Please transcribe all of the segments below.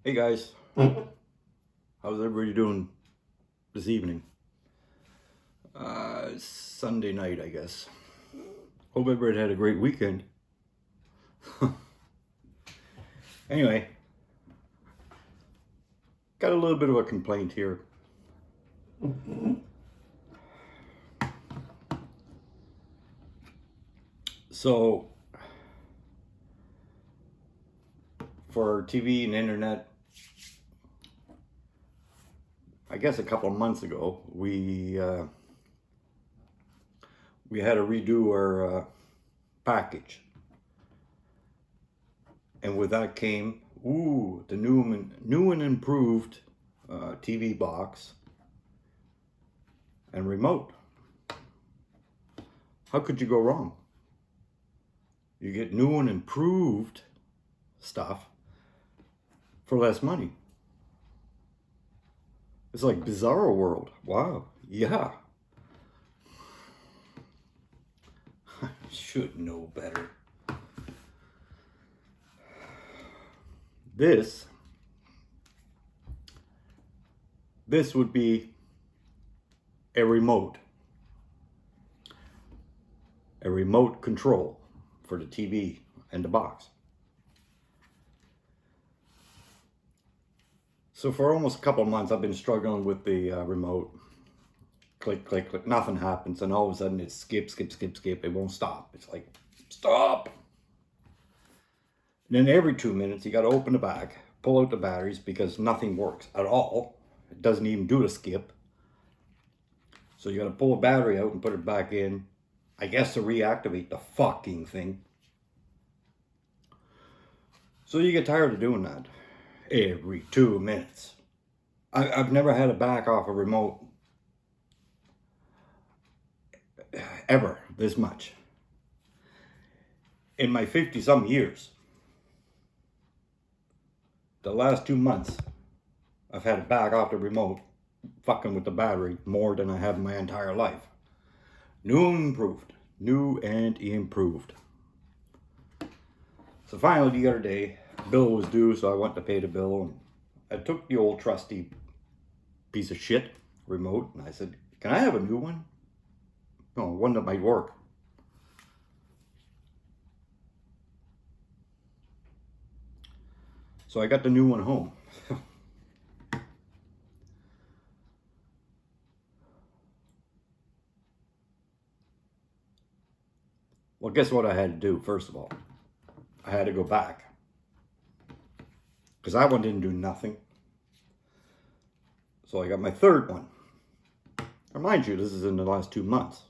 Hey guys, how's everybody doing this evening? Sunday night, I guess. Hope everybody had a great weekend. Anyway, got a little bit of a complaint here. So, for TV and internet, I guess a couple of months ago, we had to redo our package. And with that came, the new and improved TV box and remote. How could you go wrong? You get new and improved stuff for less money. It's like bizarro world. Wow. Yeah. I should know better. This would be a remote control for the TV and the box. So for almost a couple of months, I've been struggling with the remote. Click, click, click, nothing happens, and all of a sudden it's skip, skip, skip, skip. It won't stop. It's like, stop! And then every 2 minutes, you got to open the back, pull out the batteries because nothing works at all. It doesn't even do the skip. So you got to pull a battery out and put it back in, I guess to reactivate the fucking thing. So you get tired of doing that every 2 minutes. I've never had to back off a remote ever this much. In my 50-some years, the last 2 months, I've had to back off the remote, fucking with the battery, more than I have in my entire life. New and improved. So finally, the other day, bill was due, so I went to pay the bill. And I took the old trusty piece of shit remote, and I said, "Can I have a new one? No, one that might work." So I got the new one home. Well, guess what I had to do, first of all? I had to go back. Because that one didn't do nothing. So I got my third one. Remind you, this is in the last 2 months.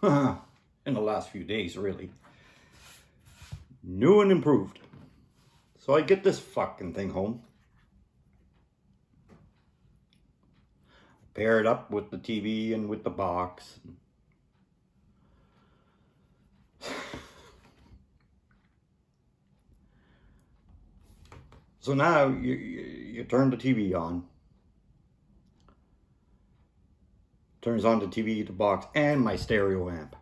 In the last few days, really. New and improved. So I get this fucking thing home. Pair it up with the TV and with the box. So now you turn the TV on. Turns on the TV, the box, and my stereo amp.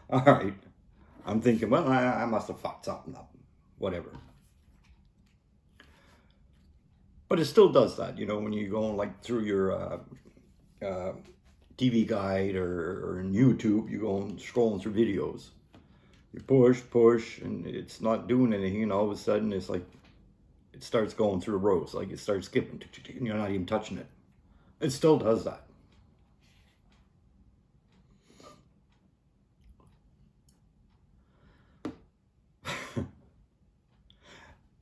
All right. I'm thinking, well, I must have fucked something up. Whatever. But it still does that, you know, when you go like through your TV guide or in YouTube, you go and scrolling through videos. You push, and it's not doing anything, and all of a sudden it's like, it starts going through the rows, like it starts skipping, and you're not even touching it. It still does that.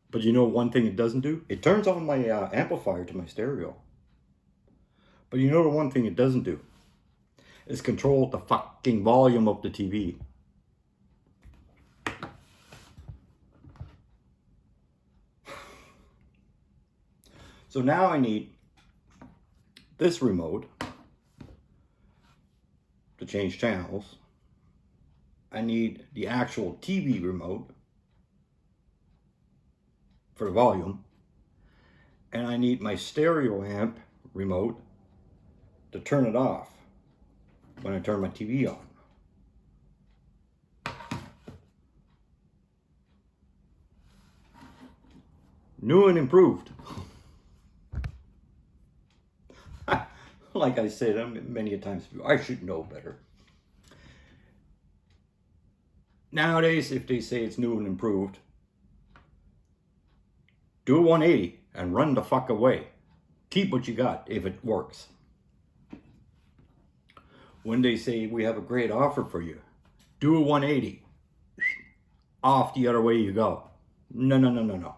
But you know one thing it doesn't do? It turns on my amplifier to my stereo. But you know the one thing it doesn't do? Is control the fucking volume of the TV. So now I need this remote to change channels. I need the actual TV remote for the volume. And I need my stereo amp remote to turn it off when I turn my TV on. New and improved. Like I said many a times, I should know better. Nowadays, if they say it's new and improved, do a 180 and run the fuck away. Keep what you got if it works. When they say we have a great offer for you, do a 180. Off the other way you go. No.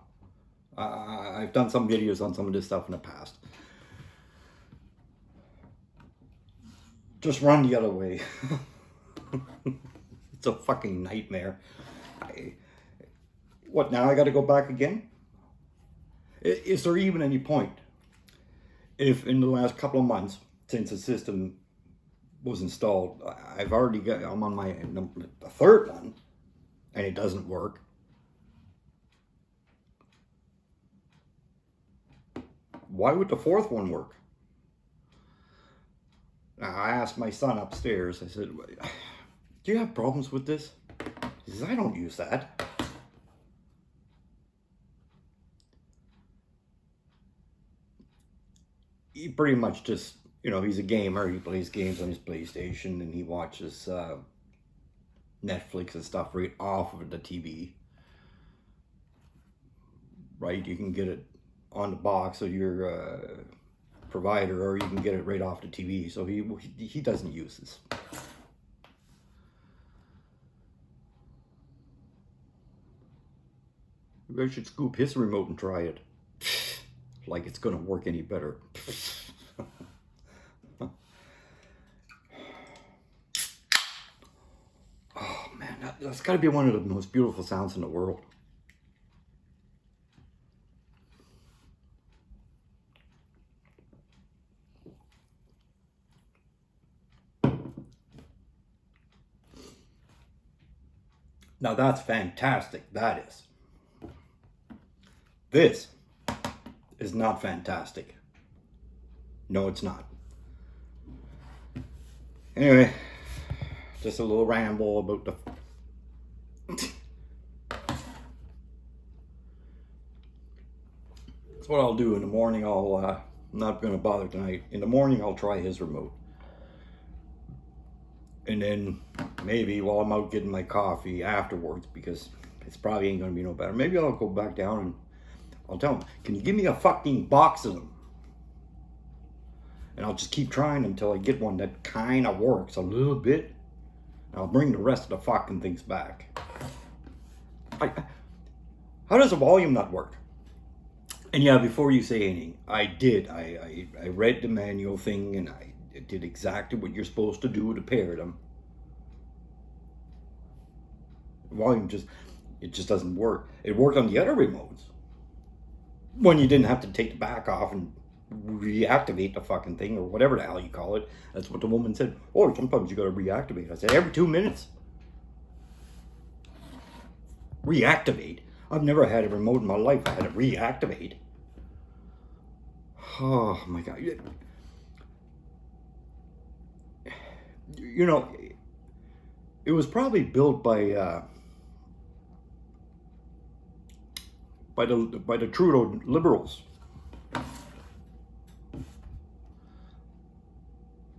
I've done some videos on some of this stuff in the past. Just run the other way. It's a fucking nightmare. What, now I got to go back again? Is there even any point if in the last couple of months since the system was installed, I'm on the third one and it doesn't work? Why would the fourth one work? Now, I asked my son upstairs, I said, do you have problems with this? He says, I don't use that. He pretty much just, he's a gamer. He plays games on his PlayStation and he watches Netflix and stuff right off of the TV. Right? You can get it on the box of your provider, or you can get it right off the TV. So he doesn't use this. Maybe I should scoop his remote and try it. Like it's gonna work any better. Oh man, that's gotta be one of the most beautiful sounds in the world. Now that's fantastic, that is. This is not fantastic. No, it's not. Anyway, just a little ramble about the... That's what I'll do in the morning. I'm not going to bother tonight. In the morning, I'll try his remote. And then maybe while I'm out getting my coffee afterwards, because it's probably ain't going to be no better, maybe I'll go back down and I'll tell him, can you give me a fucking box of them? And I'll just keep trying until I get one that kind of works a little bit. And I'll bring the rest of the fucking things back. How does the volume not work? And yeah, before you say anything, I read the manual thing and I did exactly what you're supposed to do to pair them. The volume it just doesn't work. It worked on the other remotes when you didn't have to take the back off and reactivate the fucking thing, or whatever the hell you call it. That's what the woman said. Oh, sometimes you gotta reactivate. I said, every 2 minutes? Reactivate? I've never had a remote in my life I had to reactivate. Oh my God. It was probably built by the Trudeau liberals,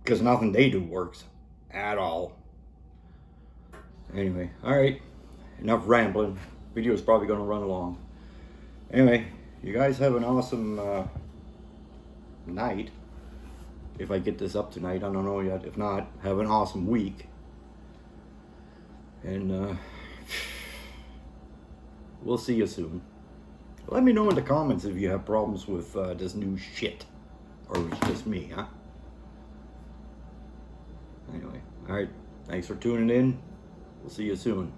because nothing they do works at all. Anyway, all right, enough rambling. Video's probably going to run long. Anyway, you guys have an awesome night. If I get this up tonight, I don't know yet. If not, have an awesome week. And we'll see you soon. Let me know in the comments if you have problems with this new shit. Or it's just me, huh? Anyway, alright. Thanks for tuning in. We'll see you soon.